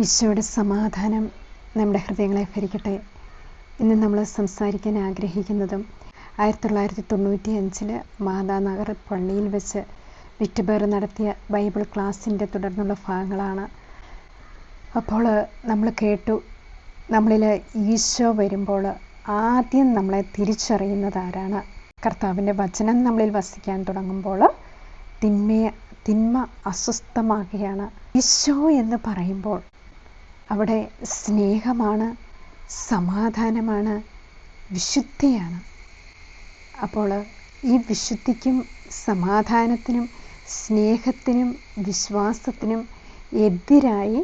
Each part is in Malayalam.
ഈശോയുടെ സമാധാനം നമ്മുടെ ഹൃദയങ്ങളെ ഭരിക്കട്ടെ. ഇന്ന് നമ്മൾ സംസാരിക്കാൻ ആഗ്രഹിക്കുന്നതും 1995 മാതാനഗർ പള്ളിയിൽ വെച്ച് വിറ്റുപേർ നടത്തിയ ബൈബിൾ ക്ലാസ്സിൻ്റെ തുടർന്നുള്ള ഭാഗങ്ങളാണ്. അപ്പോൾ നമ്മൾ കേട്ടു, നമ്മളിൽ ഈശോ വരുമ്പോൾ ആദ്യം നമ്മളെ തിരിച്ചറിയുന്നത് ആരാണ്? കർത്താവിൻ്റെ വചനം നമ്മളിൽ വസിക്കാൻ തുടങ്ങുമ്പോൾ തിന്മ അസ്വസ്ഥമാകുകയാണ്. ഈശോ എന്ന് പറയുമ്പോൾ അവിടെ സ്നേഹമാണ്, സമാധാനമാണ്, വിശുദ്ധിയാണ്. അപ്പോൾ ഈ വിശുദ്ധിക്കും സമാധാനത്തിനും സ്നേഹത്തിനും വിശ്വാസത്തിനും എതിരായി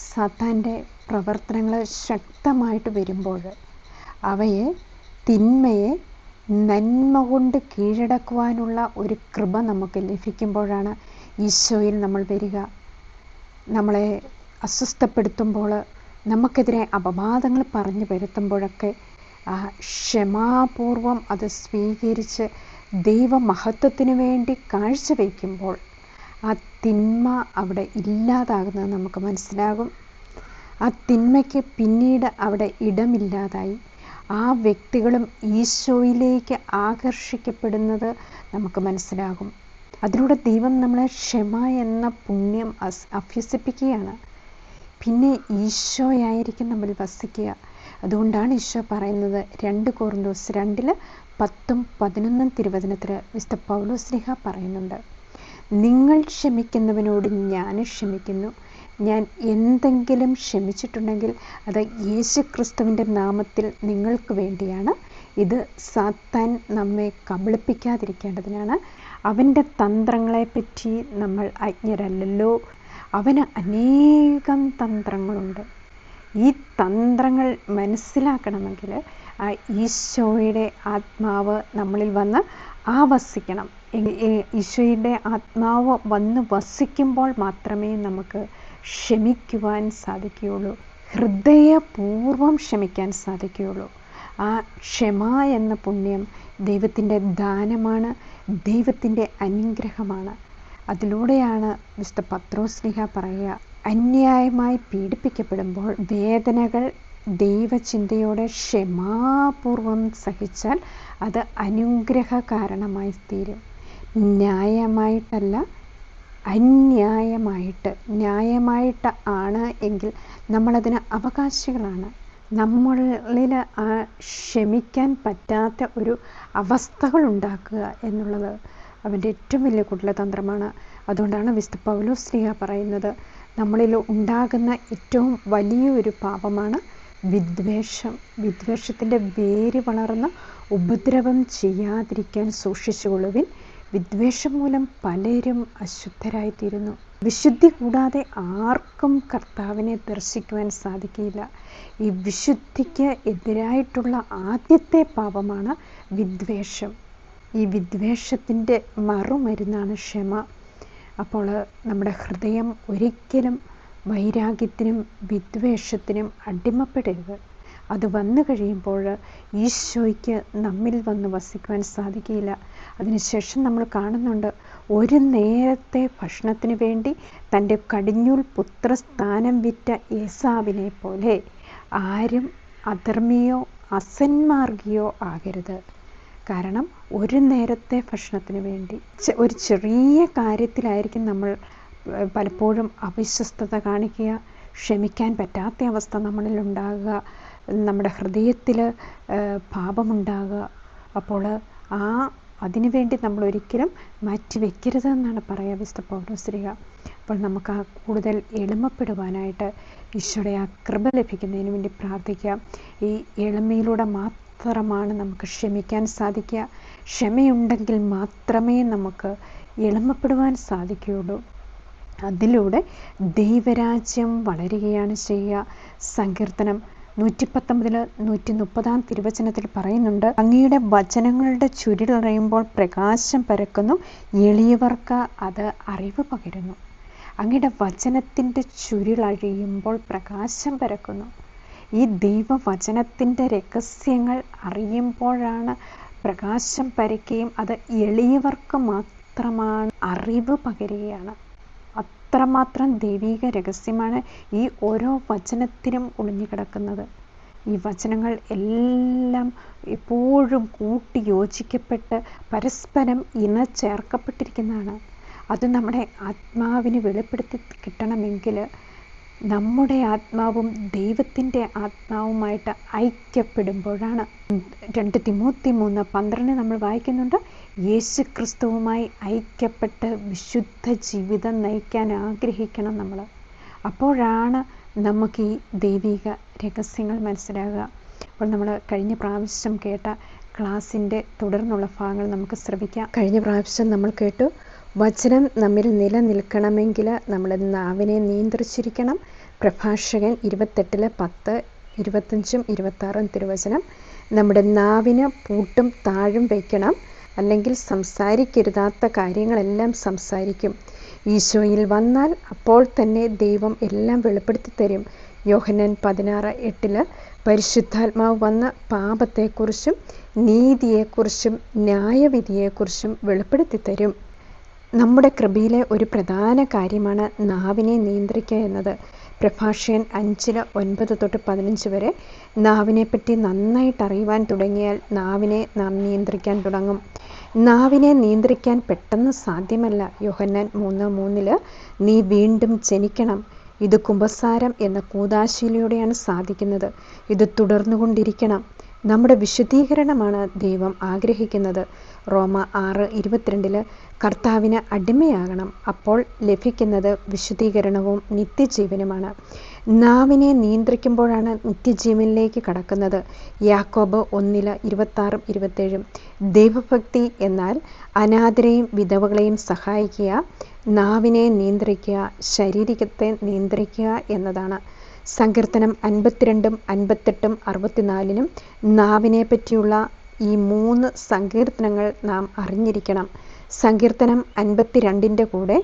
സാത്താൻ്റെ പ്രവർത്തനങ്ങൾ ശക്തമായിട്ട് വരുമ്പോൾ തിന്മയെ നന്മ കൊണ്ട് കീഴടക്കുവാനുള്ള ഒരു കൃപ നമുക്ക് ലഭിക്കുമ്പോഴാണ് ഈശോയിൽ നമ്മൾ വരിക. നമ്മളെ അസ്വസ്ഥപ്പെടുത്തുമ്പോൾ, നമുക്കെതിരെ അപവാദങ്ങൾ പറഞ്ഞു വരുത്തുമ്പോഴൊക്കെ ക്ഷമാപൂർവം അത് സ്വീകരിച്ച് ദൈവമഹത്വത്തിന് വേണ്ടി കാഴ്ചവെക്കുമ്പോൾ ആ തിന്മ അവിടെ ഇല്ലാതാകുന്നത് നമുക്ക് മനസ്സിലാകും. ആ തിന്മയ്ക്ക് പിന്നീട് അവിടെ ഇടമില്ലാതായി ആ വ്യക്തികളും ഈശോയിലേക്ക് ആകർഷിക്കപ്പെടുന്നത് നമുക്ക് മനസ്സിലാകും. അതിലൂടെ ദൈവം നമ്മളെ ക്ഷമ എന്ന പുണ്യം അഭ്യസിപ്പിക്കുകയാണ്. പിന്നെ ഈശോയായിരിക്കും നമ്മൾ വസിക്കുക. അതുകൊണ്ടാണ് ഈശോ പറയുന്നത് 2 കൊറിന്തോസ് 2:10-11 തിരുവചനത്തിൽ വിശുദ്ധ പൗലോസ്ലീഹ പറയുന്നുണ്ട്, നിങ്ങൾ ക്ഷമിക്കുന്നവനോട് ഞാൻ ക്ഷമിക്കുന്നു. ഞാൻ എന്തെങ്കിലും ക്ഷമിച്ചിട്ടുണ്ടെങ്കിൽ അത് യേശുക്രിസ്തുവിൻ്റെ നാമത്തിൽ നിങ്ങൾക്ക് വേണ്ടിയാണ്. ഇത് സാത്താൻ നമ്മെ കബളിപ്പിക്കാതിരിക്കേണ്ടതിനാണ്. അവൻ്റെ തന്ത്രങ്ങളെപ്പറ്റി നമ്മൾ അജ്ഞരല്ലല്ലോ. അവന് അനേകം തന്ത്രങ്ങളുണ്ട്. ഈ തന്ത്രങ്ങൾ മനസ്സിലാക്കണമെങ്കിൽ ആ ഈശോയുടെ ആത്മാവ് നമ്മളിൽ വന്ന് ആവസിക്കണം. ഈശോയുടെ ആത്മാവ് വന്ന് വസിക്കുമ്പോൾ മാത്രമേ നമുക്ക് ക്ഷമിക്കുവാൻ സാധിക്കുകയുള്ളൂ, ഹൃദയപൂർവ്വം ക്ഷമിക്കാൻ സാധിക്കുകയുള്ളൂ. ആ ക്ഷമ എന്ന പുണ്യം ദൈവത്തിൻ്റെ ദാനമാണ്, ദൈവത്തിൻ്റെ അനുഗ്രഹമാണ്. അതിലൂടെയാണ് വിശുദ്ധ പത്രോസ്ലീഹ പറയുക, അന്യായമായി പീഡിപ്പിക്കപ്പെടുമ്പോൾ വേദനകൾ ദൈവചിന്തയോടെ ക്ഷമാപൂർവം സഹിച്ചാൽ അത് അനുഗ്രഹ കാരണമായി തീരും. ന്യായമായിട്ടല്ല, അന്യായമായിട്ട്. ന്യായമായിട്ട് ആണ് എങ്കിൽ നമ്മളതിന് അവകാശികളാണ്. നമ്മളിൽ ക്ഷമിക്കാൻ പറ്റാത്ത ഒരു അവസ്ഥകൾ ഉണ്ടാക്കുക എന്നുള്ളത് അവൻ്റെ ഏറ്റവും വലിയ കുടിലതന്ത്രമാണ്. അതുകൊണ്ടാണ് വിശുദ്ധ പൗലോസ്ലീഹ പറയുന്നത്, നമ്മളിൽ ഉണ്ടാകുന്ന ഏറ്റവും വലിയൊരു പാപമാണ് വിദ്വേഷം. വിദ്വേഷത്തിൻ്റെ വേര് വളർന്ന് ഉപദ്രവം ചെയ്യാതിരിക്കാൻ സൂക്ഷിച്ചുകൊള്ളുവിൻ. വിദ്വേഷം മൂലം പലരും അശുദ്ധരായിത്തീരുന്നു. വിശുദ്ധി കൂടാതെ ആർക്കും കർത്താവിനെ ദർശിക്കുവാൻ സാധിക്കില്ല. ഈ വിശുദ്ധിക്ക് എതിരായിട്ടുള്ള ആദ്യത്തെ പാപമാണ് വിദ്വേഷം. ഈ വിദ്വേഷത്തിൻ്റെ മറുമരുന്നാണ് ക്ഷമ. അപ്പോൾ നമ്മുടെ ഹൃദയം ഒരിക്കലും വൈരാഗ്യത്തിനും വിദ്വേഷത്തിനും അടിമപ്പെടരുത്. അത് വന്നു കഴിയുമ്പോൾ ഈശോയ്ക്ക് നമ്മിൽ വന്ന് വസിക്കുവാൻ സാധിക്കില്ല. അതിനുശേഷം നമ്മൾ കാണുന്നുണ്ട്, ഒരു നേരത്തെ ഭക്ഷണത്തിന് വേണ്ടി തൻ്റെ കടിഞ്ഞൂൽ പുത്രസ്ഥാനം വിറ്റ ഏസാവിനെ പോലെ ആരും അധർമ്മിയോ അസന്മാർഗിയോ ആകരുത്. കാരണം ഒരു നേരത്തെ ഭക്ഷണത്തിന് വേണ്ടി ഒരു ചെറിയ കാര്യത്തിലായിരിക്കും നമ്മൾ പലപ്പോഴും അവിശ്വസ്തത കാണിക്കുക, ക്ഷമിക്കാൻ പറ്റാത്ത അവസ്ഥ നമ്മളിൽ ഉണ്ടാകുക, നമ്മുടെ ഹൃദയത്തിൽ പാപമുണ്ടാകുക. അപ്പോൾ അതിനുവേണ്ടി നമ്മൾ ഒരിക്കലും മാറ്റിവെക്കരുതെന്നാണ് പറയുക വിശുദ്ധ പൗലോസ്ലീഹ. അപ്പോൾ നമുക്ക് കൂടുതൽ എളിമപ്പെടുവാനായിട്ട് ഈശോയുടെ ആ കൃപ ലഭിക്കുന്നതിന് വേണ്ടി പ്രാർത്ഥിക്കാം. ഈ എളിമയിലൂടെ മാത്രമാണ് നമുക്ക് ക്ഷമിക്കാൻ സാധിക്കുക. ക്ഷമയുണ്ടെങ്കിൽ മാത്രമേ നമുക്ക് എളിമപ്പെടുവാൻ സാധിക്കുകയുള്ളൂ. അതിലൂടെ ദൈവരാജ്യം വളരുകയാണ് ചെയ്യുക. സങ്കീർത്തനം 119-130 തിരുവചനത്തിൽ പറയുന്നുണ്ട്, അങ്ങയുടെ വചനങ്ങളുടെ ചുരുളറിയുമ്പോൾ പ്രകാശം പരക്കുന്നു, എളിയവർക്ക് അത് അറിവ് പകരുന്നു. അങ്ങയുടെ വചനത്തിൻ്റെ ചുരുളഴിയുമ്പോൾ പ്രകാശം പരക്കുന്നു. ഈ ദൈവവചനത്തിൻ്റെ രഹസ്യങ്ങൾ അറിയുമ്പോഴാണ് പ്രകാശം പരക്കുകയും അത് എളിയവർക്ക് മാത്രമാണ് അറിവ് പകരുകയാണ്. അത്രമാത്രം ദൈവിക രഹസ്യമാണ് ഈ ഓരോ വചനത്തിലും ഒളിഞ്ഞു കിടക്കുന്നത്. ഈ വചനങ്ങൾ എല്ലാം എപ്പോഴും കൂട്ടി യോജിക്കപ്പെട്ട് പരസ്പരം ഇണചേർക്കപ്പെട്ടിരിക്കുന്നതാണ്. അത് നമ്മുടെ ആത്മാവിന് വെളിപ്പെടുത്തി കിട്ടണമെങ്കിൽ നമ്മുടെ ആത്മാവും ദൈവത്തിൻ്റെ ആത്മാവുമായിട്ട് ഐക്യപ്പെടുമ്പോഴാണ്. 2 തിമോത്തി 3:12 നമ്മൾ വായിക്കുന്നുണ്ട്, യേശു ക്രിസ്തുവുമായി ഐക്യപ്പെട്ട് വിശുദ്ധ ജീവിതം നയിക്കാൻ ആഗ്രഹിക്കണം നമ്മൾ. അപ്പോഴാണ് നമുക്ക് ഈ ദൈവിക രഹസ്യങ്ങൾ മനസ്സിലാകുക. അപ്പോൾ നമ്മൾ കഴിഞ്ഞ പ്രാവശ്യം കേട്ട ക്ലാസ്സിൻ്റെ തുടർന്നുള്ള ഭാഗങ്ങൾ നമുക്ക് ശ്രവിക്കാം. കഴിഞ്ഞ പ്രാവശ്യം നമ്മൾ കേട്ടു, വചനം നമ്മിൽ നിലനിൽക്കണമെങ്കിൽ നമ്മുടെ നാവിനെ നിയന്ത്രിച്ചിരിക്കണം. പ്രഭാഷകൻ 28:10, 25, 26 തിരുവചനം. നമ്മുടെ നാവിന് പൂട്ടും താഴും വയ്ക്കണം, അല്ലെങ്കിൽ സംസാരിക്കരുതാത്ത കാര്യങ്ങളെല്ലാം സംസാരിക്കും. ഈശോയിൽ വന്നാൽ അപ്പോൾ തന്നെ ദൈവം എല്ലാം വെളിപ്പെടുത്തി തരും. യോഹന്നാൻ 16:8 പരിശുദ്ധാത്മാവ് വന്ന് പാപത്തെക്കുറിച്ചും നീതിയെക്കുറിച്ചും ന്യായവിധിയെക്കുറിച്ചും വെളിപ്പെടുത്തി തരും. നമ്മുടെ കൃപയിലെ ഒരു പ്രധാന കാര്യമാണ് നാവിനെ നിയന്ത്രിക്കുക എന്നത്. പ്രഭാഷകൻ 5:9-15 വരെ നാവിനെപ്പറ്റി നന്നായിട്ട് അറിയുവാൻ തുടങ്ങിയാൽ നാവിനെ നാം നിയന്ത്രിക്കാൻ തുടങ്ങും. നാവിനെ നിയന്ത്രിക്കാൻ പെട്ടെന്ന് സാധ്യമല്ല. യോഹന്നാൻ 3:3 നീ വീണ്ടും ജനിക്കണം. ഇത് കുമ്പസാരം എന്ന കൂദാശയിലൂടെയാണ് സാധിക്കുന്നത്. ഇത് തുടർന്നുകൊണ്ടിരിക്കണം. നമ്മുടെ വിശുദ്ധീകരണമാണ് ദൈവം ആഗ്രഹിക്കുന്നത്. റോമ 6:22 കർത്താവിന് അടിമയാകണം. അപ്പോൾ ലഭിക്കുന്നത് വിശുദ്ധീകരണവും നിത്യജീവനുമാണ്. നാവിനെ നിയന്ത്രിക്കുമ്പോഴാണ് നിത്യജീവനിലേക്ക് കടക്കുന്നത്. യാക്കോബ് 1:26-27 ദൈവഭക്തി എന്നാൽ അനാഥരെയും വിധവകളെയും സഹായിക്കുക, നാവിനെ നിയന്ത്രിക്കുക, ശരീരത്തെ നിയന്ത്രിക്കുക എന്നതാണ്. സങ്കീർത്തനം 52, 58, 64 നാവിനെ പറ്റിയുള്ള ഈ 3 സങ്കീർത്തനങ്ങൾ നാം അറിഞ്ഞിരിക്കണം. സങ്കീർത്തനം 52 കൂടെ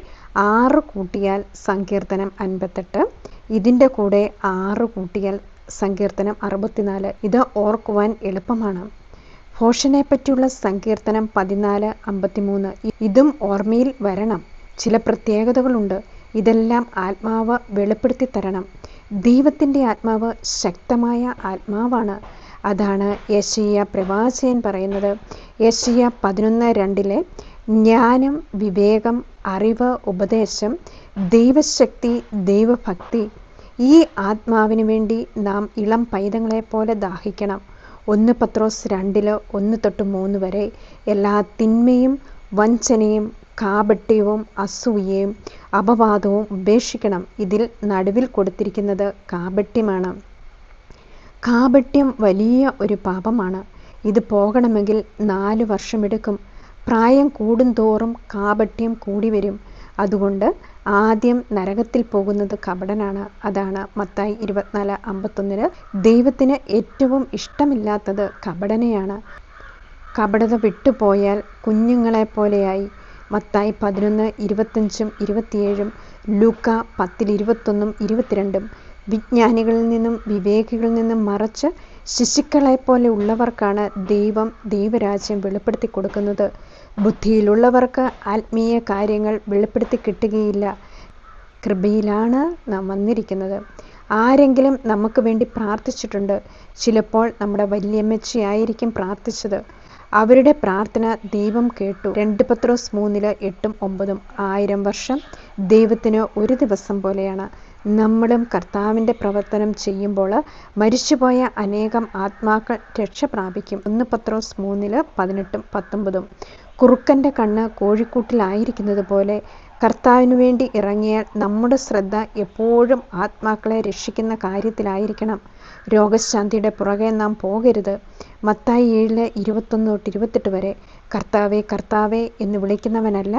6 കൂട്ടിയാൽ സങ്കീർത്തനം 58, ഇതിൻ്റെ കൂടെ 6 കൂട്ടിയാൽ സങ്കീർത്തനം 64. ഇത് ഓർക്കുവാൻ എളുപ്പമാണ്. ഭോഷനെ പറ്റിയുള്ള സങ്കീർത്തനം 14:53 ഇതും ഓർമ്മയിൽ വരണം. ചില പ്രത്യേകതകളുണ്ട്. ഇതെല്ലാം ആത്മാവ് വെളിപ്പെടുത്തി തരണം. ദൈവത്തിൻ്റെ ആത്മാവ് ശക്തമായ ആത്മാവാണ്. അതാണ് യെശയ്യാ പ്രവാചകൻ പറയുന്നത്. യെശയ്യാ 11:2 ജ്ഞാനം, വിവേകം, അറിവ്, ഉപദേശം, ദൈവശക്തി, ദൈവഭക്തി, ഈ ആത്മാവിന് വേണ്ടി നാം ഇളം പൈതങ്ങളെപ്പോലെ ദാഹിക്കണം. 1 പത്രോസ് 2:1-3 വരെ എല്ലാ തിന്മയും വഞ്ചനയും കാപട്യവും അസൂയയും അപവാദവും ഉപേക്ഷിക്കണം. ഇതിൽ നടുവിൽ കൊടുത്തിരിക്കുന്നത് കാപട്യമാണ്. കാപട്യം വലിയ ഒരു പാപമാണ്. ഇത് പോകണമെങ്കിൽ 4 വർഷമെടുക്കും. പ്രായം കൂടുന്തോറും കാപട്യം കൂടി വരും. അതുകൊണ്ട് ആദ്യം നരകത്തിൽ പോകുന്നത് കപടനാണ്. അതാണ് മത്തായി 24:51 ദൈവത്തിന് ഏറ്റവും ഇഷ്ടമില്ലാത്തത് കപടനെയാണ്. കപടത വിട്ടുപോയാൽ കുഞ്ഞുങ്ങളെപ്പോലെയായി. മത്തായി 11:25-27, ലൂക്ക 10:21-22 വിജ്ഞാനികളിൽ നിന്നും വിവേകികളിൽ നിന്നും മറച്ച് ശിശുക്കളെപ്പോലെ ഉള്ളവർക്കാണ് ദൈവം ദൈവരാജ്യം വെളിപ്പെടുത്തി കൊടുക്കുന്നത്. ബുദ്ധിയിലുള്ളവർക്ക് ആത്മീയ കാര്യങ്ങൾ വെളിപ്പെടുത്തി കിട്ടുകയില്ല. കൃപയിലാണ് നാം വന്നിരിക്കുന്നത്. ആരെങ്കിലും നമുക്ക് വേണ്ടി പ്രാർത്ഥിച്ചിട്ടുണ്ട്. ചിലപ്പോൾ നമ്മുടെ വല്യമ്മച്ചിയായിരിക്കും പ്രാർത്ഥിച്ചത്. അവരുടെ പ്രാർത്ഥന ദൈവം കേട്ടു. 2 പത്രോസ് 3:8-9 1000 വർഷം ദൈവത്തിന് ഒരു ദിവസം പോലെയാണ്. നമ്മളും കർത്താവിൻ്റെ പ്രവർത്തനം ചെയ്യുമ്പോൾ മരിച്ചുപോയ അനേകം ആത്മാക്കൾ രക്ഷ പ്രാപിക്കും. 1 പത്രോസ് 3:18-19 കുറുക്കൻ്റെ കണ്ണ് കോഴിക്കൂട്ടിലായിരിക്കുന്നത് പോലെ കർത്താവിനു വേണ്ടി ഇറങ്ങിയാൽ നമ്മുടെ ശ്രദ്ധ എപ്പോഴും ആത്മാക്കളെ രക്ഷിക്കുന്ന കാര്യത്തിലായിരിക്കണം. രോഗശാന്തിയുടെ പുറകെ നാം പോകരുത്. മത്തായി 7:21-28 വരെ കർത്താവേ കർത്താവേ എന്ന് വിളിക്കുന്നവനല്ല,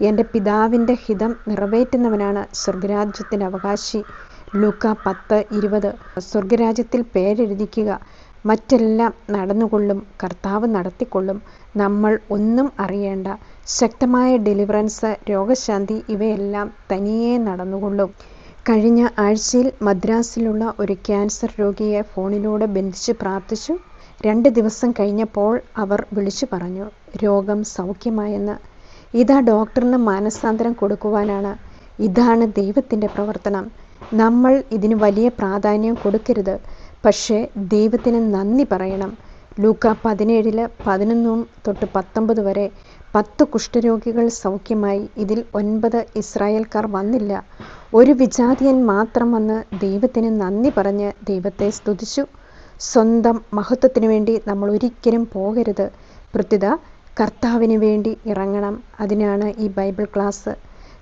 എൻ്റെ പിതാവിൻ്റെ ഹിതം നിറവേറ്റുന്നവനാണ് സ്വർഗരാജ്യത്തിൻ്റെ അവകാശി. ലൂക്ക 10:20 സ്വർഗരാജ്യത്തിൽ പേരെഴുതിക്കുക. മറ്റെല്ലാം നടന്നുകൊള്ളും, കർത്താവ് നടത്തിക്കൊള്ളും. നമ്മൾ ഒന്നും അറിയേണ്ട. ശക്തമായ ഡെലിവറൻസ്, രോഗശാന്തി ഇവയെല്ലാം തനിയെ നടന്നുകൊള്ളും. കഴിഞ്ഞ ആഴ്ചയിൽ മദ്രാസിലുള്ള ഒരു ക്യാൻസർ രോഗിയെ ഫോണിലൂടെ ബന്ധിച്ച് പ്രാർത്ഥിച്ചു. 2 ദിവസം കഴിഞ്ഞപ്പോൾ അവർ വിളിച്ചു പറഞ്ഞു രോഗം സൗഖ്യമായെന്ന്. ഇതാ ഡോക്ടറിന് മാനസാന്തരം കൊടുക്കുവാനാണ്. ഇതാണ് ദൈവത്തിൻ്റെ പ്രവർത്തനം. നമ്മൾ ഇതിന് വലിയ പ്രാധാന്യം കൊടുക്കരുത്, പക്ഷേ ദൈവത്തിന് നന്ദി പറയണം. ലൂക്ക 17:11-19 വരെ 10 കുഷ്ഠരോഗികൾ സൗഖ്യമായി. ഇതിൽ 9 ഇസ്രായേൽക്കാർ വന്നില്ല. ഒരു വിജാതിയൻ മാത്രം വന്ന് ദൈവത്തിന് നന്ദി പറഞ്ഞ് ദൈവത്തെ സ്തുതിച്ചു. സ്വന്തം മഹത്വത്തിനു വേണ്ടി നമ്മൾ ഒരിക്കലും പോകരുത്. പ്രത്യുത കർത്താവിന് വേണ്ടി ഇറങ്ങണം. അതിനാണ് ഈ ബൈബിൾ ക്ലാസ്.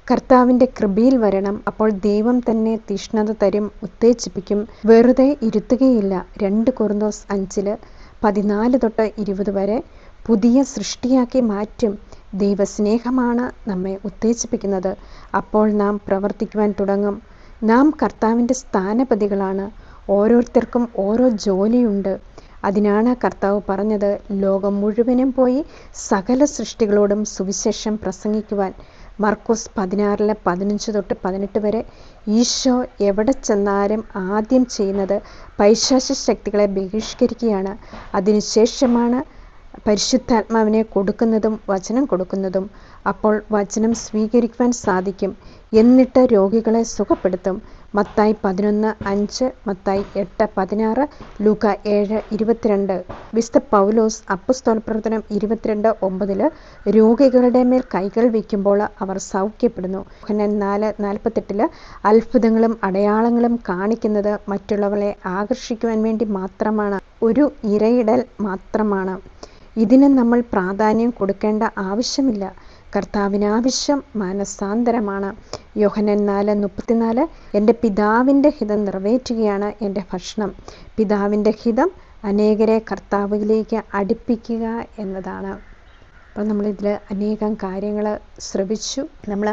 കർത്താവിൻ്റെ കൃപയിൽ വരണം. അപ്പോൾ ദൈവം തന്നെ തീഷ്ണത തരും, ഉത്തേജിപ്പിക്കും, വെറുതെ ഇരുത്തുകയില്ല. 2 കൊറിന്തോസ് 5:14-20 വരെ പുതിയ സൃഷ്ടിയാക്കി മാറ്റും. ദൈവസ്നേഹമാണ് നമ്മെ ഉത്തേജിപ്പിക്കുന്നത്. അപ്പോൾ നാം പ്രവർത്തിക്കുവാൻ തുടങ്ങും. നാം കർത്താവിൻ്റെ സ്ഥാനപതികളാണ്. ഓരോരുത്തർക്കും ഓരോ ജോലിയുണ്ട്. അതിനാണ് കർത്താവ് പറഞ്ഞത്, ലോകം മുഴുവനും പോയി സകല സൃഷ്ടികളോടും സുവിശേഷം പ്രസംഗിക്കുവാൻ. മർക്കോസ് 16:15-18 വരെ. ഈശോ എവിടെ ചെന്നാലും ആദ്യം ചെയ്യുന്നത് പൈശാചിക ശക്തികളെ ബഹിഷ്കരിക്കുകയാണ്. അതിനുശേഷമാണ് പരിശുദ്ധാത്മാവിനെ കൊടുക്കുന്നതും വചനം കൊടുക്കുന്നതും. അപ്പോൾ വചനം സ്വീകരിക്കുവാൻ സാധിക്കും. എന്നിട്ട് രോഗികളെ സുഖപ്പെടുത്തും. മത്തായി 11:5, മത്തായി 8:16, ലൂക്ക 7:22. വിശുദ്ധ പൗലോസ് അപ്പോസ്തലപ്രവർത്തനം 22:9 രോഗികളുടെ മേൽ കൈകൾ വയ്ക്കുമ്പോൾ അവർ സൗഖ്യപ്പെടുന്നു. യോഹന്നാൻ 4:48 അത്ഭുതങ്ങളും അടയാളങ്ങളും കാണിക്കുന്നത് മറ്റുള്ളവരെ ആകർഷിക്കുവാൻ വേണ്ടി മാത്രമാണ്, ഒരു ഇരയിടൽ മാത്രമാണ്. ഇതിന് നമ്മൾ പ്രാധാന്യം കൊടുക്കേണ്ട ആവശ്യമില്ല. കർത്താവിനാവശ്യം മാനസാന്തരമാണ്. യോഹന്നാൻ 4:34 എൻ്റെ പിതാവിൻ്റെ ഹിതം നിറവേറ്റുകയാണ് എൻ്റെ ഭക്ഷണം. പിതാവിൻ്റെ ഹിതം അനേകരെ കർത്താവിലേക്ക് അടുപ്പിക്കുക എന്നതാണ്. അപ്പോൾ നമ്മളിതിൽ അനേകം കാര്യങ്ങൾ ശ്രവിച്ചു. നമ്മൾ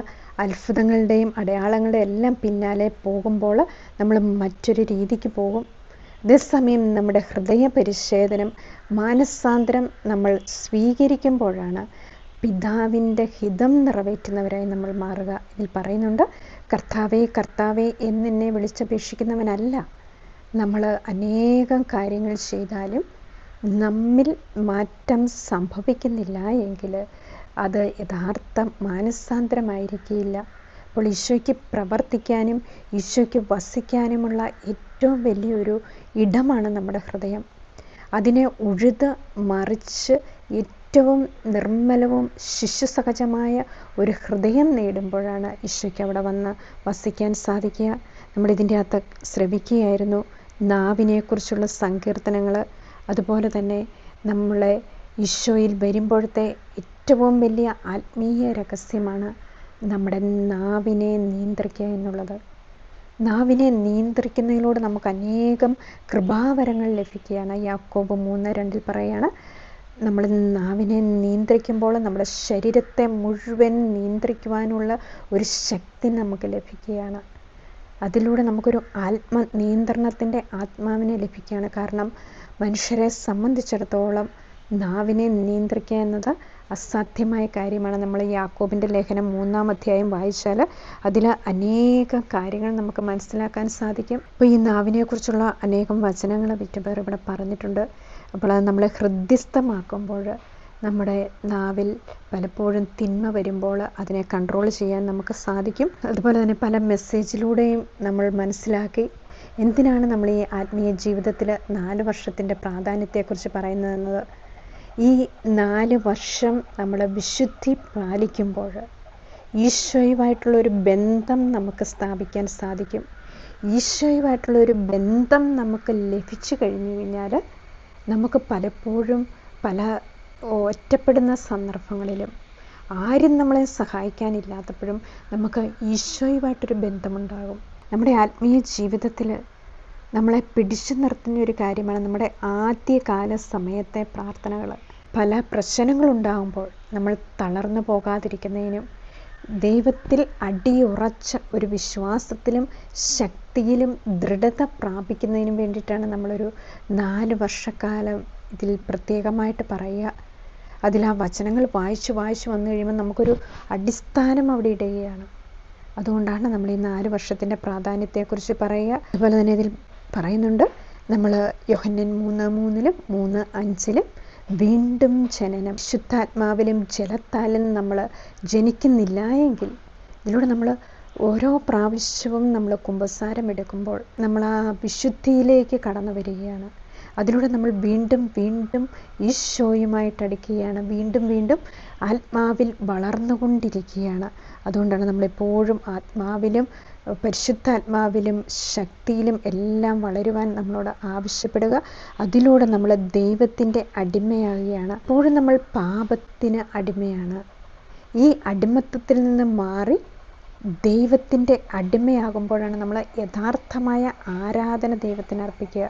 അത്ഭുതങ്ങളുടെയും അടയാളങ്ങളുടെയും എല്ലാം പിന്നാലെ പോകുമ്പോൾ നമ്മൾ മറ്റൊരു രീതിക്ക് പോകും. അതേസമയം നമ്മുടെ ഹൃദയ പരിച്ഛേദനം, മാനസാന്തരം നമ്മൾ സ്വീകരിക്കുമ്പോഴാണ് പിതാവിൻ്റെ ഹിതം നിറവേറ്റുന്നവരായി നമ്മൾ മാറുക. ഇതിൽ പറയുന്നുണ്ട്, കർത്താവേ കർത്താവേ എന്നെ വിളിച്ചപേക്ഷിക്കുന്നവനല്ല. നമ്മൾ അനേകം കാര്യങ്ങൾ ചെയ്താലും നമ്മിൽ മാറ്റം സംഭവിക്കുന്നില്ല എങ്കിൽ അത് യഥാർത്ഥ മാനസാന്തരമായിരിക്കില്ല. അപ്പോൾ ഈശോയ്ക്ക് പ്രവർത്തിക്കാനും ഈശോയ്ക്ക് വസിക്കാനുമുള്ള ഏറ്റവും വലിയൊരു ഇടമാണ് നമ്മുടെ ഹൃദയം. അതിനെ ഉഴുത് മറിച്ച് ഏറ്റവും നിർമ്മലവും ശിശുസഹജമായ ഒരു ഹൃദയം നേടുമ്പോഴാണ് ഈശോയ്ക്ക് അവിടെ വന്ന് വസിക്കാൻ സാധിക്കുക. നമ്മളിതിൻ്റെ അകത്ത് ശ്രവിക്കുകയായിരുന്നു നാവിനെക്കുറിച്ചുള്ള സങ്കീർത്തനങ്ങൾ. അതുപോലെ തന്നെ നമ്മളെ ഈശോയിൽ വരുമ്പോഴത്തെ ഏറ്റവും വലിയ ആത്മീയ രഹസ്യമാണ് നമ്മുടെ നാവിനെ നിയന്ത്രിക്കുക എന്നുള്ളത്. നാവിനെ നിയന്ത്രിക്കുന്നതിലൂടെ നമുക്ക് അനേകം കൃപാവരങ്ങൾ ലഭിക്കുകയാണ്. യാക്കോബ് 3:2 പറയുകയാണ്, നമ്മൾ നാവിനെ നിയന്ത്രിക്കുമ്പോൾ നമ്മുടെ ശരീരത്തെ മുഴുവൻ നിയന്ത്രിക്കുവാനുള്ള ഒരു ശക്തി നമുക്ക് ലഭിക്കുകയാണ്. അതിലൂടെ നമുക്കൊരു നിയന്ത്രണത്തിൻ്റെ ആത്മാവിനെ ലഭിക്കുകയാണ്. കാരണം മനുഷ്യരെ സംബന്ധിച്ചിടത്തോളം നാവിനെ നിയന്ത്രിക്കുക എന്നത് അസാധ്യമായ കാര്യമാണ്. നമ്മൾ യാക്കോബിൻ്റെ ലേഖനം 3-ാം അധ്യായം വായിച്ചാൽ അതിൽ അനേകം കാര്യങ്ങൾ നമുക്ക് മനസ്സിലാക്കാൻ സാധിക്കും. ഇപ്പോൾ ഈ നാവിനെക്കുറിച്ചുള്ള അനേകം വചനങ്ങൾ വിറ്റുപേർ ഇവിടെ പറഞ്ഞിട്ടുണ്ട്. അപ്പോൾ അത് നമ്മളെ ഹൃദ്യസ്ഥമാക്കുമ്പോൾ നമ്മുടെ നാവിൽ പലപ്പോഴും തിന്മ വരുമ്പോൾ അതിനെ കൺട്രോൾ ചെയ്യാൻ നമുക്ക് സാധിക്കും. അതുപോലെ തന്നെ പല മെസ്സേജിലൂടെയും നമ്മൾ മനസ്സിലാക്കി എന്തിനാണ് നമ്മൾ ഈ ആത്മീയ ജീവിതത്തിൽ 4 വർഷത്തിൻ്റെ പ്രാധാന്യത്തെക്കുറിച്ച് പറയുന്നതെന്നത്. ഈ 4 വർഷം നമ്മൾ വിശുദ്ധി പാലിക്കുമ്പോൾ ഈശോയുമായിട്ടുള്ളൊരു ബന്ധം നമുക്ക് സ്ഥാപിക്കാൻ സാധിക്കും. ഈശോയുമായിട്ടുള്ളൊരു ബന്ധം നമുക്ക് ലഭിച്ചു കഴിഞ്ഞു കഴിഞ്ഞാൽ നമുക്ക് പലപ്പോഴും പല ഒറ്റപ്പെടുന്ന സന്ദർഭങ്ങളിലും ആരും നമ്മളെ സഹായിക്കാനില്ലാത്തപ്പോഴും നമുക്ക് ഈശോയുമായിട്ടൊരു ബന്ധമുണ്ടാകും. നമ്മുടെ ആത്മീയ ജീവിതത്തിൽ നമ്മളെ പിടിച്ചു നിർത്തുന്ന ഒരു കാര്യമാണ് നമ്മുടെ ആദ്യകാല സമയത്തെ പ്രാർത്ഥനകൾ. പല പ്രശ്നങ്ങളുണ്ടാകുമ്പോൾ നമ്മൾ തളർന്നു പോകാതിരിക്കുന്നതിനും ദൈവത്തിൽ അടിയുറച്ച ഒരു വിശ്വാസത്തിലും ശക്തിയിലും ദൃഢത പ്രാപിക്കുന്നതിനും വേണ്ടിയിട്ടാണ് നമ്മളൊരു 4 വർഷക്കാലം ഇതിൽ പ്രത്യേകമായിട്ട് പറയുക. അതിൽ ആ വചനങ്ങൾ വായിച്ച് വന്നു കഴിയുമ്പോൾ നമുക്കൊരു അടിസ്ഥാനം അവിടെ ഇടുകയാണ്. അതുകൊണ്ടാണ് നമ്മൾ ഈ 4 വർഷത്തിൻ്റെ പ്രാധാന്യത്തെക്കുറിച്ച് പറയുക. അതുപോലെ തന്നെ ഇതിൽ പറയുന്നുണ്ട്, നമ്മൾ യോഹന്നാൻ 3:3, 3:5 വീണ്ടും ജനനം, ശുദ്ധാത്മാവിലും ജലത്താലും നമ്മൾ ജനിക്കുന്നില്ല എങ്കിൽ, ഇതിലൂടെ നമ്മൾ ഓരോ പ്രാവശ്യവും നമ്മൾ കുമ്പസാരം എടുക്കുമ്പോൾ നമ്മൾ ആ വിശുദ്ധിയിലേക്ക് കടന്നു വരികയാണ്. അതിലൂടെ നമ്മൾ വീണ്ടും വീണ്ടും ഈശോയുമായിട്ട് അടുക്കുകയാണ്, വീണ്ടും വീണ്ടും ആത്മാവിൽ വളർന്നുകൊണ്ടിരിക്കുകയാണ്. അതുകൊണ്ടാണ് നമ്മളെപ്പോഴും ആത്മാവിലും പരിശുദ്ധാത്മാവിലും ശക്തിയിലും എല്ലാം വളരുവാൻ നമ്മളോട് ആവശ്യപ്പെടുക. അതിലൂടെ നമ്മൾ ദൈവത്തിൻ്റെ അടിമയാകുകയാണ്. എപ്പോഴും നമ്മൾ പാപത്തിന് അടിമയാണ്. ഈ അടിമത്തത്തിൽ നിന്ന് മാറി ദൈവത്തിൻ്റെ അടിമയാകുമ്പോഴാണ് നമ്മൾ യഥാർത്ഥമായ ആരാധന ദൈവത്തിന് അർപ്പിക്കുക.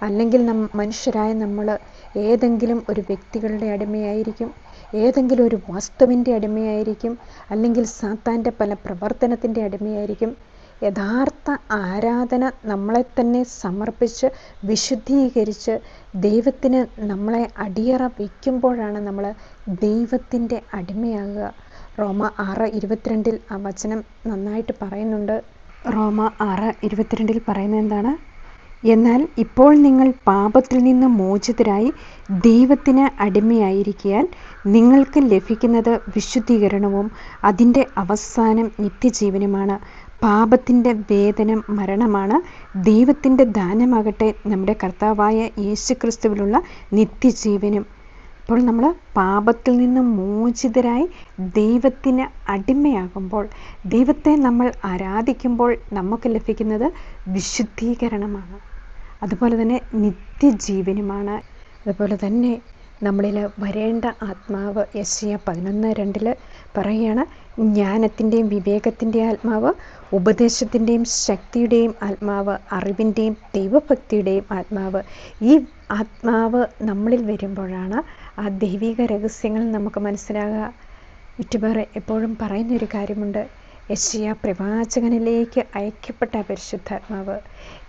അല്ലെങ്കിൽ മനുഷ്യരായ നമ്മൾ ഏതെങ്കിലും ഒരു വ്യക്തികളുടെ അടിമയായിരിക്കും, ഏതെങ്കിലും ഒരു വസ്തുവിൻ്റെ അടിമയായിരിക്കും, അല്ലെങ്കിൽ സാത്താൻ്റെ പല പ്രവർത്തനത്തിൻ്റെ അടിമയായിരിക്കും. യഥാർത്ഥ ആരാധന നമ്മളെ തന്നെ സമർപ്പിച്ച് വിശുദ്ധീകരിച്ച് ദൈവത്തിന് നമ്മളെ അടിയറ വയ്ക്കുമ്പോഴാണ് നമ്മൾ ദൈവത്തിൻ്റെ അടിമയാകുക. റോമ 6:22 ആ വചനം നന്നായിട്ട് പറയുന്നുണ്ട്. റോമ 6:22 പറയുന്നത് എന്താണ്? എന്നാൽ ഇപ്പോൾ നിങ്ങൾ പാപത്തിൽ നിന്ന് മോചിതരായി ദൈവത്തിന് അടിമയായിരിക്കാൻ നിങ്ങൾക്ക് ലഭിക്കുന്നത് വിശുദ്ധീകരണവും അതിൻ്റെ അവസാനം നിത്യജീവനുമാണ്. പാപത്തിൻ്റെ വേതനം മരണമാണ്, ദൈവത്തിൻ്റെ ദാനമാകട്ടെ നമ്മുടെ കർത്താവായ യേശുക്രിസ്തുവിലുള്ള നിത്യജീവനും. അപ്പോൾ നമ്മൾ പാപത്തിൽ നിന്ന് മോചിതരായി ദൈവത്തിന് അടിമയാകുമ്പോൾ, ദൈവത്തെ നമ്മൾ ആരാധിക്കുമ്പോൾ നമുക്ക് ലഭിക്കുന്നത് വിശുദ്ധീകരണമാണ്, അതുപോലെ തന്നെ നിത്യജീവനുമാണ്. അതുപോലെ തന്നെ നമ്മളിൽ വരേണ്ട ആത്മാവ് യെശയ്യാ 11:2 പറയുകയാണ്, ജ്ഞാനത്തിൻ്റെയും വിവേകത്തിൻ്റെയും ആത്മാവ്, ഉപദേശത്തിൻ്റെയും ശക്തിയുടെയും ആത്മാവ്, അറിവിൻ്റെയും ദൈവഭക്തിയുടെയും ആത്മാവ്. ഈ ആത്മാവ് നമ്മളിൽ വരുമ്പോഴാണ് ആ ദൈവിക രഹസ്യങ്ങൾ നമുക്ക് മനസ്സിലാകുക. യൂട്യൂബർ എപ്പോഴും പറയുന്നൊരു കാര്യമുണ്ട്, യെശയ്യാ പ്രവാചകനിലേക്ക് അയക്കപ്പെട്ട പരിശുദ്ധാത്മാവ്,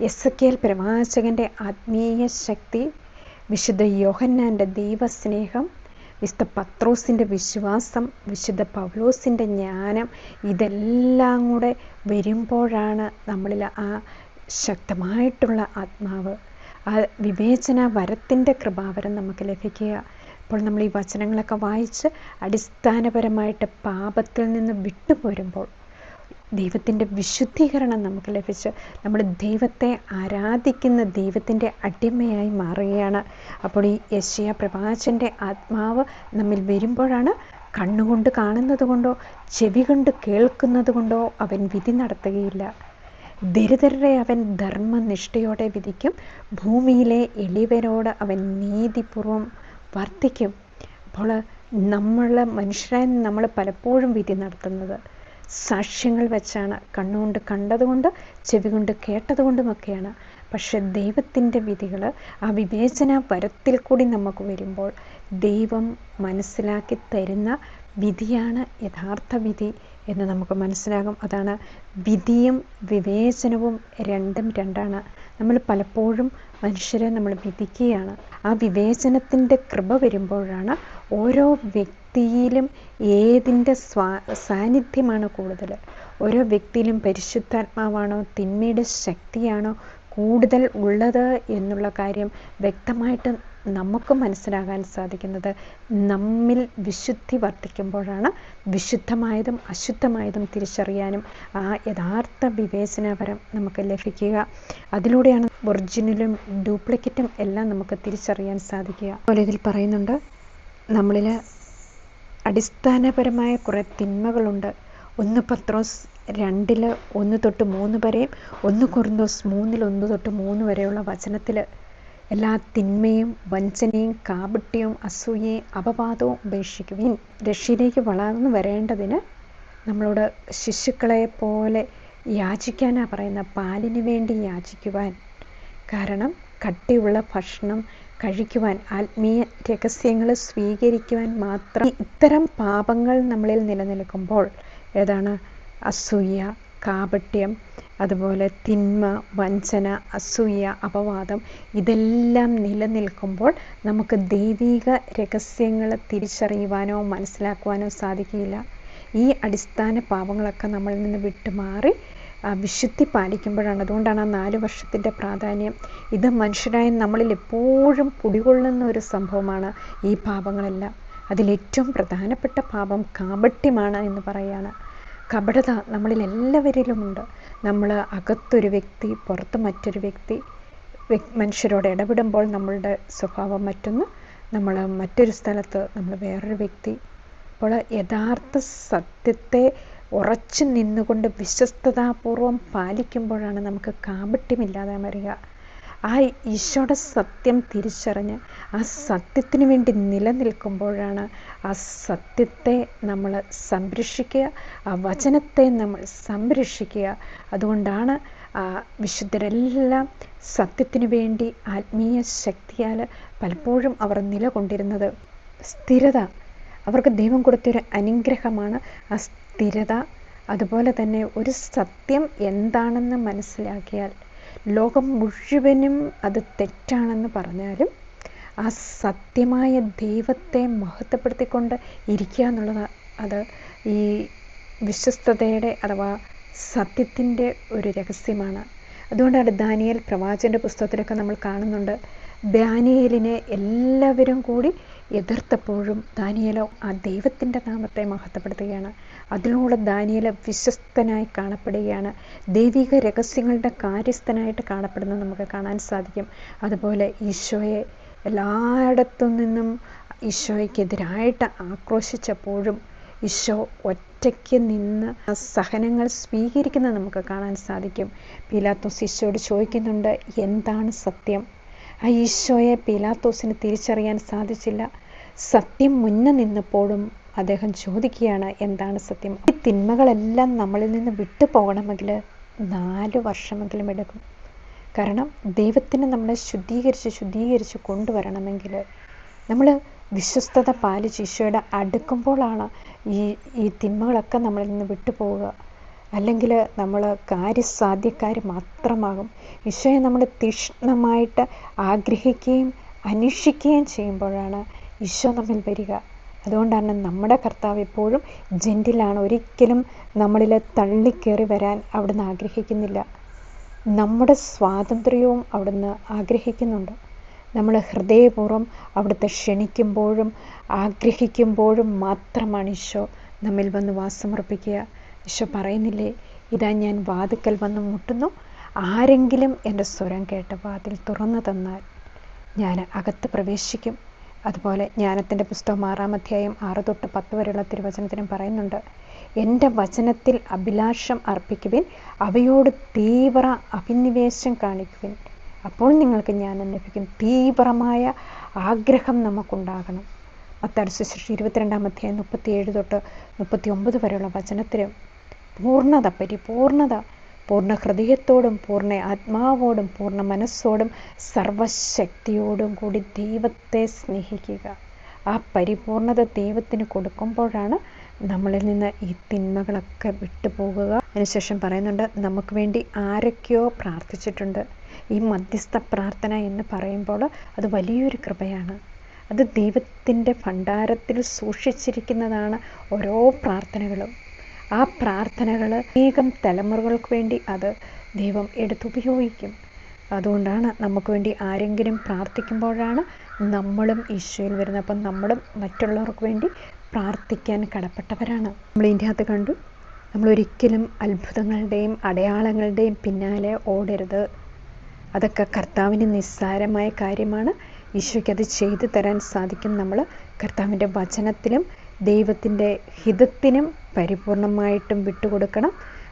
എസെക്കിയേൽ പ്രവാചകൻ്റെ ആത്മീയ ശക്തി, വിശുദ്ധ യോഹന്നാൻ്റെ ദൈവസ്നേഹം, വിശുദ്ധ പത്രോസിൻ്റെ വിശ്വാസം, വിശുദ്ധ പൗലോസിൻ്റെ ജ്ഞാനം, ഇതെല്ലാം കൂടെ വരുമ്പോഴാണ് നമ്മളിൽ ആ ശക്തമായിട്ടുള്ള ആത്മാവ്, ആ വിവേചന വരത്തിൻ്റെ കൃപാവരം നമുക്ക് ലഭിക്കുക. അപ്പോൾ നമ്മൾ ഈ വചനങ്ങളൊക്കെ വായിച്ച് അടിസ്ഥാനപരമായിട്ട് പാപത്തിൽ നിന്ന് വിട്ടുപോരുമ്പോൾ ദൈവത്തിൻ്റെ വിശുദ്ധീകരണം നമുക്ക് ലഭിച്ച് നമ്മൾ ദൈവത്തെ ആരാധിക്കുന്ന ദൈവത്തിൻ്റെ അടിമയായി മാറുകയാണ്. അപ്പോൾ ഈ യെശയ്യാ പ്രവാചകൻ്റെ ആത്മാവ് നമ്മിൽ വരുമ്പോഴാണ് കണ്ണുകൊണ്ട് കാണുന്നത് കൊണ്ടോ ചെവി കൊണ്ട് കേൾക്കുന്നത് കൊണ്ടോ അവൻ വിധി നടത്തുകയില്ല. ദരിദ്രരെ അവൻ ധർമ്മനിഷ്ഠയോടെ വിധിക്കും, ഭൂമിയിലെ എളിയവരോട് അവൻ നീതിപൂർവം വർത്തിക്കും. അപ്പോൾ മനുഷ്യരായി നമ്മൾ പലപ്പോഴും വിധി നടത്തുന്നത് സാക്ഷ്യങ്ങൾ വെച്ചാണ്, കണ്ണുകൊണ്ട് കണ്ടതുകൊണ്ട് ചെവി കൊണ്ട് കേട്ടതുകൊണ്ടുമൊക്കെയാണ്. പക്ഷെ ദൈവത്തിൻ്റെ വിധികൾ ആ വിവേചന വരത്തിൽ കൂടി നമുക്ക് വരുമ്പോൾ ദൈവം മനസ്സിലാക്കി തരുന്ന വിധിയാണ് യഥാർത്ഥ വിധി എന്ന് നമുക്ക് മനസ്സിലാകും. അതാണ് വിധിയും വിവേചനവും രണ്ടും രണ്ടാണ്. നമ്മൾ പലപ്പോഴും മനുഷ്യരെ നമ്മൾ വിധിക്കുകയാണ്. ആ വിവേചനത്തിൻ്റെ കൃപ വരുമ്പോഴാണ് ഓരോ വ്യക്തിയിലും ഏതിൻ്റെ സാന്നിധ്യമാണ് കൂടുതൽ, ഓരോ വ്യക്തിയിലും പരിശുദ്ധാത്മാവാണോ തിന്മയുടെ ശക്തിയാണോ കൂടുതൽ ഉള്ളത് എന്നുള്ള കാര്യം വ്യക്തമായിട്ട് നമുക്ക് മനസ്സിലാകാൻ സാധിക്കുന്നത് നമ്മിൽ വിശുദ്ധി വർദ്ധിക്കുമ്പോഴാണ്. വിശുദ്ധമായതും അശുദ്ധമായതും തിരിച്ചറിയാനും ആ യഥാർത്ഥ വിവേചനപരം നമുക്ക് ലഭിക്കുക. അതിലൂടെയാണ് ഒറിജിനലും ഡ്യൂപ്ലിക്കേറ്റും എല്ലാം നമുക്ക് തിരിച്ചറിയാൻ സാധിക്കുക. അതുപോലെ ഇതിൽ പറയുന്നുണ്ട്, നമ്മളിൽ അടിസ്ഥാനപരമായ കുറേ തിന്മകളുണ്ട്. 1 പത്രോസ് 2:1-3 വരെയും 1 കൊറിന്തോസ് 3:1-3 വരെയുള്ള വചനത്തിൽ എല്ലാ തിന്മയും വഞ്ചനയും കാപട്യവും അസൂയയും അപവാദവും ഉപേക്ഷിക്കുവിൻ. രക്ഷയിലേക്ക് വളർന്നു വരേണ്ടതിന് നമ്മളോട് ശിശുക്കളെ പോലെ യാചിക്കാനാണ് പറയുന്നത്, പാലിന് വേണ്ടി യാചിക്കുവാൻ. കാരണം കട്ടിയുള്ള ഭക്ഷണം കഴിക്കുവാൻ, ആത്മീയ രഹസ്യങ്ങൾ സ്വീകരിക്കുവാൻ മാത്രം ഇത്തരം പാപങ്ങൾ നമ്മളിൽ നിലനിൽക്കുമ്പോൾ, ഏതാണ് അസൂയ, കാപട്യം, അതുപോലെ തിന്മ, വഞ്ചന, അസൂയ, അപവാദം, ഇതെല്ലാം നിലനിൽക്കുമ്പോൾ നമുക്ക് ദൈവിക രഹസ്യങ്ങൾ തിരിച്ചറിയുവാനോ മനസ്സിലാക്കുവാനോ സാധിക്കില്ല. ഈ അടിസ്ഥാന പാപങ്ങളൊക്കെ നമ്മളിൽ നിന്ന് വിട്ടുമാറി വിശുദ്ധി പാലിക്കുമ്പോഴാണ്. അതുകൊണ്ടാണ് ആ 4 വർഷത്തിൻ്റെ പ്രാധാന്യം. ഇത് മനുഷ്യരായ നമ്മളിൽ എപ്പോഴും കുടികൊള്ളുന്ന ഒരു സംഭവമാണ് ഈ പാപങ്ങളെല്ലാം. അതിലേറ്റവും പ്രധാനപ്പെട്ട പാപം കാപട്യമാണ് എന്ന് പറയുകയാണ്. കപടത നമ്മളിൽ എല്ലാവരിലുമുണ്ട്. നമ്മൾ അകത്തൊരു വ്യക്തി, പുറത്ത് മറ്റൊരു വ്യക്തി. മനുഷ്യരോട് ഇടപെടുമ്പോൾ നമ്മളുടെ സ്വഭാവം മറ്റൊന്ന്, നമ്മൾ മറ്റൊരു സ്ഥലത്ത് നമ്മൾ വേറൊരു വ്യക്തി. അപ്പോൾ യഥാർത്ഥ സത്യത്തെ ഉറച്ചു നിന്നുകൊണ്ട് വിശ്വസ്തതാപൂർവം പാലിക്കുമ്പോഴാണ് നമുക്ക് കാപട്യമില്ലാതെ വരിക. ആ ഈശോയുടെ സത്യം തിരിച്ചറിഞ്ഞ് ആ സത്യത്തിന് വേണ്ടി നിലനിൽക്കുമ്പോഴാണ് ആ സത്യത്തെ നമ്മൾ സംരക്ഷിക്കുക, ആ വചനത്തെ നമ്മൾ സംരക്ഷിക്കുക. അതുകൊണ്ടാണ് വിശുദ്ധരെല്ലാം സത്യത്തിനു വേണ്ടി ആത്മീയ ശക്തിയാൽ പലപ്പോഴും അവർ നിലകൊണ്ടിരുന്നത്. സ്ഥിരത അവർക്ക് ദൈവം കൊടുത്തൊരു അനുഗ്രഹമാണ്. ആ സ്ഥിരത, അതുപോലെ തന്നെ ഒരു സത്യം എന്താണെന്ന് മനസ്സിലാക്കിയാൽ ലോകം മുഴുവനും അത് തെറ്റാണെന്ന് പറഞ്ഞാലും ആ സത്യമായ ദൈവത്തെ മഹത്വപ്പെടുത്തിക്കൊണ്ട് ഇരിക്കുക എന്നുള്ളത് അത് ഈ വിശ്വസ്തതയുടെ അഥവാ സത്യത്തിൻ്റെ ഒരു രഹസ്യമാണ്. അതുകൊണ്ടാണ് ദാനിയേൽ പ്രവാചകൻ്റെ പുസ്തകത്തിലൊക്കെ നമ്മൾ കാണുന്നുണ്ട്, ദാനിയേലിനെ എല്ലാവരും കൂടി എതിർത്തപ്പോഴും ദാനിയേലോ ആ ദൈവത്തിൻ്റെ നാമത്തെ മഹത്വപ്പെടുത്തുകയാണ്. അതിലൂടെ ദാനിയേൽ വിശ്വസ്തനായി കാണപ്പെടുകയാണ്, ദൈവിക രഹസ്യങ്ങളുടെ കാര്യസ്ഥനായിട്ട് കാണപ്പെടുന്നത് നമുക്ക് കാണാൻ സാധിക്കും. അതുപോലെ ഈശോയെ എല്ലായിടത്തു നിന്നും ഈശോയ്ക്കെതിരായിട്ട് ആക്രോശിച്ചപ്പോഴും ഈശോ ഒറ്റയ്ക്ക് നിന്ന് ആ സഹനങ്ങൾ സ്വീകരിക്കുന്നത് നമുക്ക് കാണാൻ സാധിക്കും. പീലാത്തോസ് ഈശോയോട് ചോദിക്കുന്നുണ്ട്, എന്താണ് സത്യം? ആ ഈശോയെ പീലാത്തോസിന് തിരിച്ചറിയാൻ സാധിച്ചില്ല. സത്യം മുന്നേ നിന്നപ്പോഴും അദ്ദേഹം ചോദിക്കുകയാണ്, എന്താണ് സത്യം? ഈ തിന്മകളെല്ലാം നമ്മളിൽ നിന്ന് വിട്ടു പോകണമെങ്കിൽ 4 വർഷമെങ്കിലും എടുക്കും. കാരണം ദൈവത്തിന് നമ്മളെ ശുദ്ധീകരിച്ച് കൊണ്ടുവരണമെങ്കിൽ നമ്മൾ വിശ്വസ്തത പാലിച്ച് ഈശോയുടെ അടുക്കുമ്പോഴാണ് ഈ തിന്മകളൊക്കെ നമ്മളിൽ നിന്ന് വിട്ടുപോവുക. അല്ലെങ്കിൽ നമ്മൾ കാര്യസാധ്യക്കാർ മാത്രമാകും. ഈശോയെ നമ്മൾ തീക്ഷ്ണമായിട്ട് ആഗ്രഹിക്കുകയും അന്വേഷിക്കുകയും ചെയ്യുമ്പോഴാണ് ഈശോ നമ്മിൽ വരിക. അതുകൊണ്ടാണ് നമ്മുടെ കർത്താവ് എപ്പോഴും ജെൻറ്റിലാണ്. ഒരിക്കലും നമ്മളിൽ തള്ളിക്കയറി വരാൻ അവിടുന്ന് ആഗ്രഹിക്കുന്നില്ല. നമ്മുടെ സ്വാതന്ത്ര്യവും അവിടുന്ന് ആഗ്രഹിക്കുന്നുണ്ട്. നമ്മൾ ഹൃദയപൂർവ്വം അവിടുത്തെ ക്ഷണിക്കുമ്പോഴും ആഗ്രഹിക്കുമ്പോഴും മാത്രമാണ് ഈശോ നമ്മിൽ വന്ന് വാസമർപ്പിക്കുക. ഈശോ പറയുന്നില്ലേ, ഇതാ ഞാൻ വാതിക്കൽ വന്ന് മുട്ടുന്നു, ആരെങ്കിലും എൻ്റെ സ്വരം കേട്ട് വാതിൽ തുറന്നു തന്നാൽ ഞാൻ അകത്ത് പ്രവേശിക്കും. അതുപോലെ ജ്ഞാനത്തിൻ്റെ പുസ്തകം 6-ാം അധ്യായം 6 തൊട്ട് 10 വരെയുള്ള തിരുവചനത്തിനും പറയുന്നുണ്ട്, എൻ്റെ വചനത്തിൽ അഭിലാഷം അർപ്പിക്കുവിൻ, അവയോട് തീവ്ര അഭിനിവേശം കാണിക്കുവിൻ, അപ്പോൾ നിങ്ങൾക്ക് ജ്ഞാനം ലഭിക്കും. തീവ്രമായ ആഗ്രഹം നമുക്കുണ്ടാകണം. മത്തായി സുവിശേഷം 22-ാം അധ്യായം 37 തൊട്ട് 39 വരെയുള്ള വചനത്തിൽ പൂർണ്ണത, പരിപൂർണത, പൂർണ്ണ ഹൃദയത്തോടും പൂർണ്ണ ആത്മാവോടും പൂർണ്ണ മനസ്സോടും സർവശക്തിയോടും കൂടി ദൈവത്തെ സ്നേഹിക്കുക. ആ പരിപൂർണത ദൈവത്തിന് കൊടുക്കുമ്പോഴാണ് നമ്മളിൽ നിന്ന് ഈ തിന്മകളൊക്കെ വിട്ടുപോകുക. അതിനുശേഷം പറയുന്നുണ്ട്, നമുക്ക് വേണ്ടി ആരൊക്കെയോ പ്രാർത്ഥിച്ചിട്ടുണ്ട്. ഈ മധ്യസ്ഥ പ്രാർത്ഥന എന്ന് പറയുമ്പോൾ അത് വലിയൊരു കൃപയാണ്. അത് ദൈവത്തിൻ്റെ ഭണ്ഡാരത്തിൽ സൂക്ഷിച്ചിരിക്കുന്നതാണ് ഓരോ പ്രാർത്ഥനകളും. ആ പ്രാർത്ഥനകൾ അനേകം തലമുറകൾക്ക് വേണ്ടി അത് ദൈവം എടുത്തുപയോഗിക്കും. അതുകൊണ്ടാണ് നമുക്ക് വേണ്ടി ആരെങ്കിലും പ്രാർത്ഥിക്കുമ്പോഴാണ് നമ്മളും ഈശോയിൽ വരുന്നത്. അപ്പം നമ്മളും മറ്റുള്ളവർക്ക് വേണ്ടി പ്രാർത്ഥിക്കാൻ കടപ്പെട്ടവരാണ്. നമ്മൾ ഇതിൻ്റെ അകത്ത് കണ്ടു, നമ്മളൊരിക്കലും അത്ഭുതങ്ങളുടെയും അടയാളങ്ങളുടെയും പിന്നാലെ ഓടരുത്. അതൊക്കെ കർത്താവിന് നിസ്സാരമായ കാര്യമാണ്. ഈശോയ്ക്ക് അത് ചെയ്തു തരാൻ സാധിക്കും. നമ്മൾ കർത്താവിൻ്റെ വചനത്തിലും ദൈവത്തിൻ്റെ ഹിതത്തിനും പരിപൂർണമായിട്ടും വിട്ടുകൊടുക്കണം.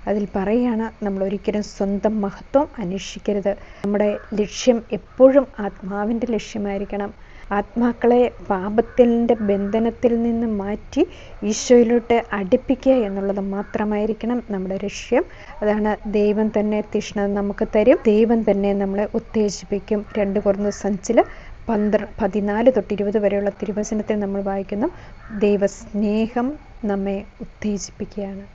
അതിൽ പറയുകയാണ്, നമ്മളൊരിക്കലും സ്വന്തം മഹത്വം അന്വേഷിക്കരുത്. നമ്മുടെ ലക്ഷ്യം എപ്പോഴും ആത്മാവിൻ്റെ ലക്ഷ്യമായിരിക്കണം. ആത്മാക്കളെ പാപത്തിൻ്റെ ബന്ധനത്തിൽ നിന്ന് മാറ്റി ഈശോയിലോട്ട് അടുപ്പിക്കുക എന്നുള്ളത് മാത്രമായിരിക്കണം നമ്മുടെ ലക്ഷ്യം. അതാണ് ദൈവം തന്നെ തീക്ഷ്ണത നമുക്ക് തരും. ദൈവം തന്നെ നമ്മളെ ഉത്തേജിപ്പിക്കും. 2 കൊരിന്ത്യർ 5 14 തൊട്ട് 20 വരെയുള്ള തിരുവചനത്തിൽ നമ്മൾ വായിക്കുന്നു, ദൈവസ്നേഹം നമ്മെ ഉത്തേജിപ്പിക്കുകയാണ്.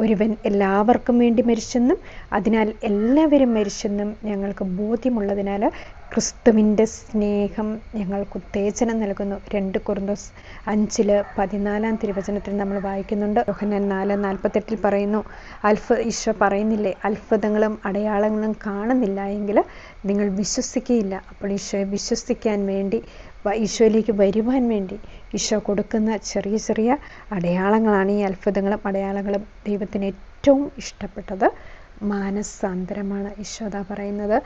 ഒരുവൻ എല്ലാവർക്കും വേണ്ടി മരിച്ചെന്നും അതിനാൽ എല്ലാവരും മരിച്ചെന്നും ഞങ്ങൾക്ക് ബോധ്യമുള്ളതിനാൽ ക്രിസ്തുവിൻ്റെ സ്നേഹം ഞങ്ങൾക്ക് ഉത്തേജനം നൽകുന്നു. 2 കൊരിന്ത്യർ 5:14 തിരുവചനത്തിൽ നമ്മൾ വായിക്കുന്നുണ്ട്. യോഹന്നാൻ 4:48 പറയുന്നു, ഈശോ പറയുന്നില്ലേ, അത്ഭുതങ്ങളും അടയാളങ്ങളും കാണുന്നില്ല എങ്കിൽ നിങ്ങൾ വിശ്വസിക്കുകയില്ല. അപ്പോൾ ഈശോയെ വിശ്വസിക്കാൻ വേണ്ടി ഈശോയിലേക്ക് വരുവാൻ വേണ്ടി ഈശോ കൊടുക്കുന്ന ചെറിയ ചെറിയ അടയാളങ്ങളാണ് ഈ അത്ഭുതങ്ങളും അടയാളങ്ങളും. ദൈവത്തിന് ഏറ്റവും ഇഷ്ടപ്പെട്ടത് മാനസാന്തരമാണ്. ഈശോദാ പറയുന്നത്,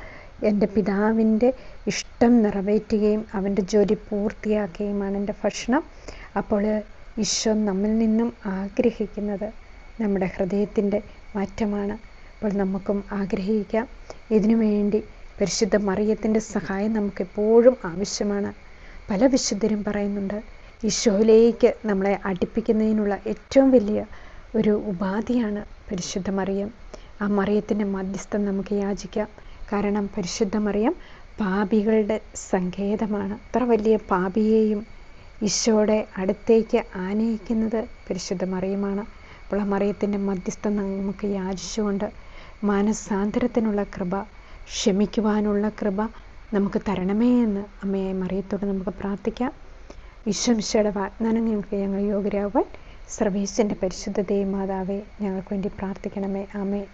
എൻ്റെ പിതാവിൻ്റെ ഇഷ്ടം നിറവേറ്റുകയും അവൻ്റെ ജോലി പൂർത്തിയാക്കുകയുമാണ് എൻ്റെ ഭക്ഷണം. അപ്പോൾ ഈശോ നമ്മിൽ നിന്നും ആഗ്രഹിക്കുന്നത് നമ്മുടെ ഹൃദയത്തിൻ്റെ മാറ്റമാണ്. അപ്പോൾ നമുക്കും ആഗ്രഹിക്കാം. ഇതിനു വേണ്ടി പരിശുദ്ധ മറിയത്തിൻ്റെ സഹായം നമുക്കെപ്പോഴും ആവശ്യമാണ്. പല വിശുദ്ധരും പറയുന്നുണ്ട്, ഈശോയിലേക്ക് നമ്മളെ അടുപ്പിക്കുന്നതിനുള്ള ഏറ്റവും വലിയ ഒരു ഉപാധിയാണ് പരിശുദ്ധ മറിയം. ആ മറിയത്തിൻ്റെ മധ്യസ്ഥം നമുക്ക് യാചിക്കാം. കാരണം പരിശുദ്ധ മറിയം പാപികളുടെ സങ്കേതമാണ്. അത്ര വലിയ പാപിയെയും ഈശോയുടെ അടുത്തേക്ക് ആനയിക്കുന്നത് പരിശുദ്ധ മറിയമാണ്. അപ്പോൾ ആ മറിയത്തിൻ്റെ മധ്യസ്ഥം നമുക്ക് യാചിച്ചുകൊണ്ട് മാനസാന്തരത്തിനുള്ള കൃപ, ക്ഷമിക്കുവാനുള്ള കൃപ നമുക്ക് തരണമേ എന്ന് അമ്മയായ മറിയത്തോട് നമുക്ക് പ്രാർത്ഥിക്കാം. ഈശോ മിശിഹായുടെ വാഗ്ദാനങ്ങൾക്ക് ഞങ്ങൾ യോഗ്യരാകുവാൻ സർവീസിൻ്റെ പരിശുദ്ധ ദേവമാതാവേ ഞങ്ങൾക്ക് വേണ്ടി പ്രാർത്ഥിക്കണമേ. ആമേൻ.